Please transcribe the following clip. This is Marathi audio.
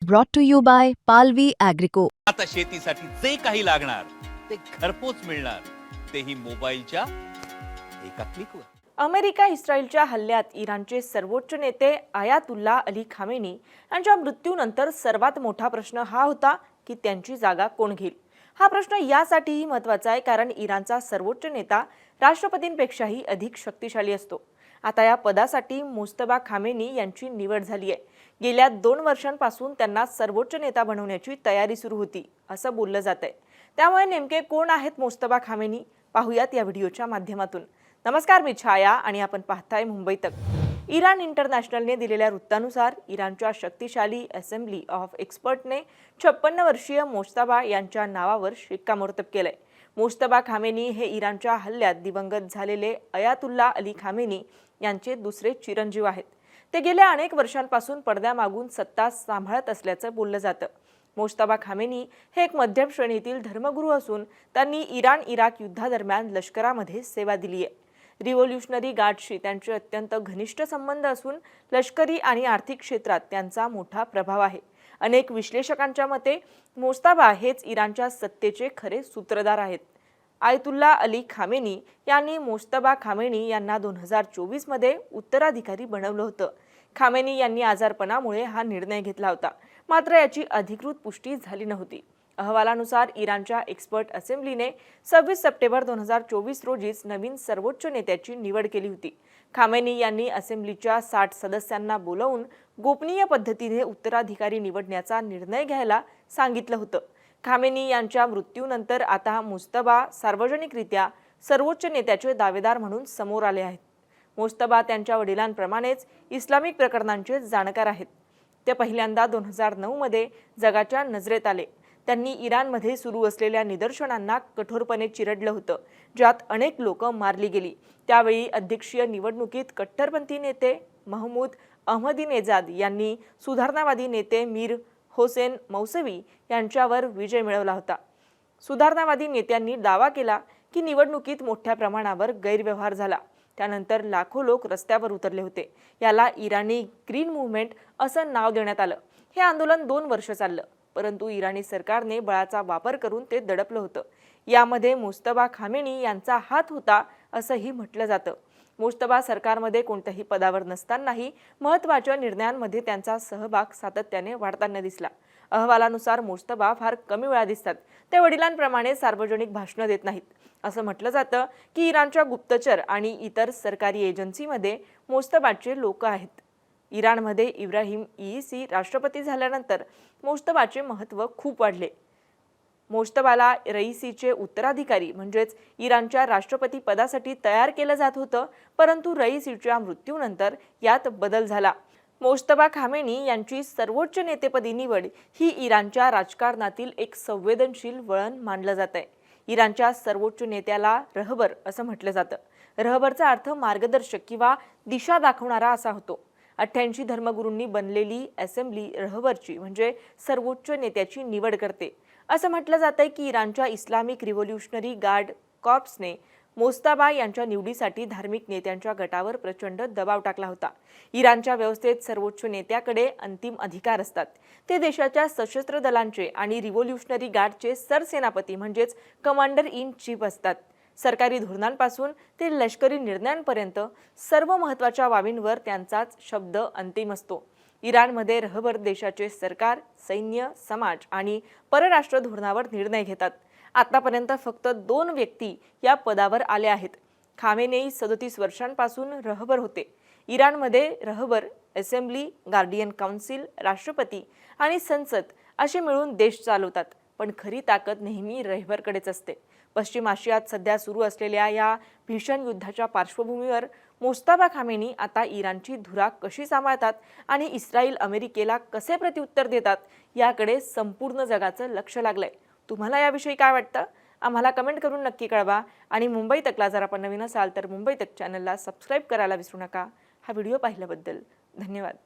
brought to you by Palvi Agrico. आता शेतीसाठी जे काही लागणार ते घरपोच मिळणार, तेही मोबाईलच्या एका क्लिकवर. अमेरिका इस्रायलच्या हल्ल्यात इराणचे सर्वोच्च नेते आयातुल्ला अली खामेनी यांच्या मृत्यूनंतर सर्वात मोठा प्रश्न हा होता की त्यांची जागा कोण घेईल. हा प्रश्न यासाठीही महत्त्वाचा आहे कारण इराणचा सर्वोच्च नेता राष्ट्रपतींपेक्षाही अधिक शक्तिशाली असतो. आता या पदासाठी मुस्तफा खामेनी यांची निवड झाली आहे. गेल्या 2 वर्षांपासून त्यांना सर्वोच्च नेता बनवण्याची तयारी सुरू होती असं बोललं जातंय. त्यामुळे नेमके कोण आहेत मुस्तफा खामेनी पाहूयात या व्हिडिओच्या माध्यमातून. नमस्कार, मी छाया आणि आपण पाहताय मुंबई तक. इराण इंटरनॅशनलने दिलेल्या वृत्तानुसार इराणच्या शक्तिशाली असेंब्ली ऑफ एक्सपर्टने 56 वर्षीय मुस्तफा यांच्या नावावर शिक्कामोर्तब केलंय. मुस्तफा खामेनी हे इराणच्या हल्ल्यात दिवंगत झालेले अयातुल्ला अली खामेनी यांचे दुसरे चिरंजीव आहेत. ते गेल्या अनेक वर्षांपासून पडद्यामागून सत्ता सांभाळत असल्याचं बोललं जातं. मुस्तफा खामेनी हे एक मध्यम श्रेणीतील धर्मगुरू असून त्यांनी इराण-इराक युद्धादरम्यान लष्करामध्ये सेवा दिली आहे. रिव्होल्युशनरी गार्डशी त्यांचे अत्यंत घनिष्ठ संबंध असून लष्करी आणि आर्थिक क्षेत्रात त्यांचा मोठा प्रभाव आहे. अनेक विश्लेषकांच्या मते मुस्तफा हेच इराणच्या सत्तेचे खरे सूत्रधार आहेत. आयतुल्ला अली खामेनी यांनी मुस्तफा खामेनी यांना 2024 मध्ये उत्तराधिकारी बनवलं होतं. खामेनी यांनी आजारपणामुळे हा निर्णय घेतला होता, मात्र याची अधिकृत पुष्टी झाली नव्हती. अहवालानुसार इराणच्या एक्सपर्ट असेंब्लीने 26 सप्टेंबर 2024 रोजीच नवीन सर्वोच्च नेत्याची निवड केली होती. खामेनी यांनी असेंब्लीच्या 60 सदस्यांना बोलावून गोपनीय पद्धतीने उत्तराधिकारी निवडण्याचा निर्णय घ्यायला सांगितलं होतं. खामेनी यांच्या मृत्यूनंतर आता मुस्तफा सार्वजनिकरित्या सर्वोच्च नेत्याचे दावेदार म्हणून समोर आले आहेत. मुस्तफा त्यांच्या वडिलांप्रमाणेच इस्लामिक प्रकरणांचे जाणकार आहेत. ते पहिल्यांदा 2009 मध्ये जगाच्या नजरेत आले. त्यांनी इराणमध्ये सुरू असलेल्या निदर्शनांना कठोरपणे चिरडलं होतं, ज्यात अनेक लोक मारली गेली. त्यावेळी अध्यक्षीय निवडणुकीत कट्टरपंथी नेते महमूद अहमदीनेजाद यांनी सुधारणावादी नेते मीर होसेन मौसवी यांच्यावर विजय मिळवला होता. सुधारणावादी नेत्यांनी दावा केला की निवडणुकीत मोठ्या प्रमाणावर गैरव्यवहार झाला. त्यानंतर लाखो लोक रस्त्यावर उतरले होते. याला इराणी ग्रीन मूव्हमेंट असं नाव देण्यात आलं. हे आंदोलन 2 वर्ष चाललं, परंतु इराणी सरकारने बळाचा वापर करून ते दडपलं होतं. यामध्ये मुस्तफा खामेनी यांचा हात होता असंही म्हटलं जातं. मुस्तफा सरकारमध्ये कोणत्याही पदावर नसतानाही महत्त्वाच्या निर्णयांमध्ये त्यांचा सहभाग सातत्याने वाढताना दिसला. अहवालानुसार मुस्तफा फार कमी वेळा दिसतात. ते वडिलांप्रमाणे सार्वजनिक भाषणं देत नाहीत. असं म्हटलं जातं की इराणच्या गुप्तचर आणि इतर सरकारी एजन्सीमध्ये मुस्तफाचे लोक आहेत. इराणमध्ये इब्राहिम ईसी राष्ट्रपती झाल्यानंतर मुस्तफाचे महत्त्व खूप वाढले. मुस्तफाला रईसीचे उत्तराधिकारी म्हणजेच इराणच्या राष्ट्रपती पदासाठी तयार केलं जात होतं, परंतु रईसीच्या मृत्यूनंतर यात बदल झाला. मुस्तफा खामेनी यांची सर्वोच्च नेतेपदी निवड ही इराणच्या राजकारणातील एक संवेदनशील वळण मानलं जात आहे. इराणच्या सर्वोच्च नेत्याला रहबर असं म्हटलं जातं. रहबरचा अर्थ मार्गदर्शक किंवा दिशा दाखवणारा असा होतो. 88 धर्मगुरूंनी बनलेली असेंब्ली रहबरची म्हणजे सर्वोच्च नेत्याची निवड करते. असं म्हटलं जातंय की इराणच्या इस्लामिक रिव्होल्युशनरी गार्ड कॉर्प्सने मुस्तफा यांच्या निवडीसाठी धार्मिक नेत्यांच्या गटावर प्रचंड दबाव टाकला होता. इराणच्या व्यवस्थेत सर्वोच्च नेत्याकडे अंतिम अधिकार असतात. ते देशाच्या सशस्त्र दलांचे आणि रिव्होल्युशनरी गार्डचे सरसेनापती म्हणजेच कमांडर इन चीफ असतात. सरकारी धोरणांपासून ते लष्करी निर्णयांपर्यंत सर्व महत्त्वाच्या बाबींवर त्यांचाच शब्द अंतिम असतो. इराणमध्ये रहबर देशाचे सरकार, सैन्य, समाज आणि परराष्ट्र धोरणावर निर्णय घेतात. आतापर्यंत फक्त 2 व्यक्ती या पदावर आल्या आहेत. खामेनेई 37 वर्षांपासून रहबर होते. इराणमध्ये रहबर असेंब्ली, गार्डियन काउन्सिल, राष्ट्रपती आणि संसद असे मिळून देश चालवतात. पण खरी ताकद नेहमी रहबरकडेच असते. पश्चिम आशियात सध्या सुरू असलेल्या या भीषण युद्धाच्या पार्श्वभूमीवर मुस्तफा खामेनी आता इराणची धुरा कशी सांभाळतात आणि इस्रायल अमेरिकेला कसे प्रत्युत्तर देतात याकडे संपूर्ण जगाचं लक्ष लागलंय. तुम्हाला याविषयी काय वाटतं? आम्हाला कमेंट करून नक्की कळवा आणि मुंबई तकला जर आपण नवीन असाल तर मुंबई तक चॅनलला सबस्क्राईब करायला विसरू नका. हा व्हिडिओ पाहिल्याबद्दल धन्यवाद.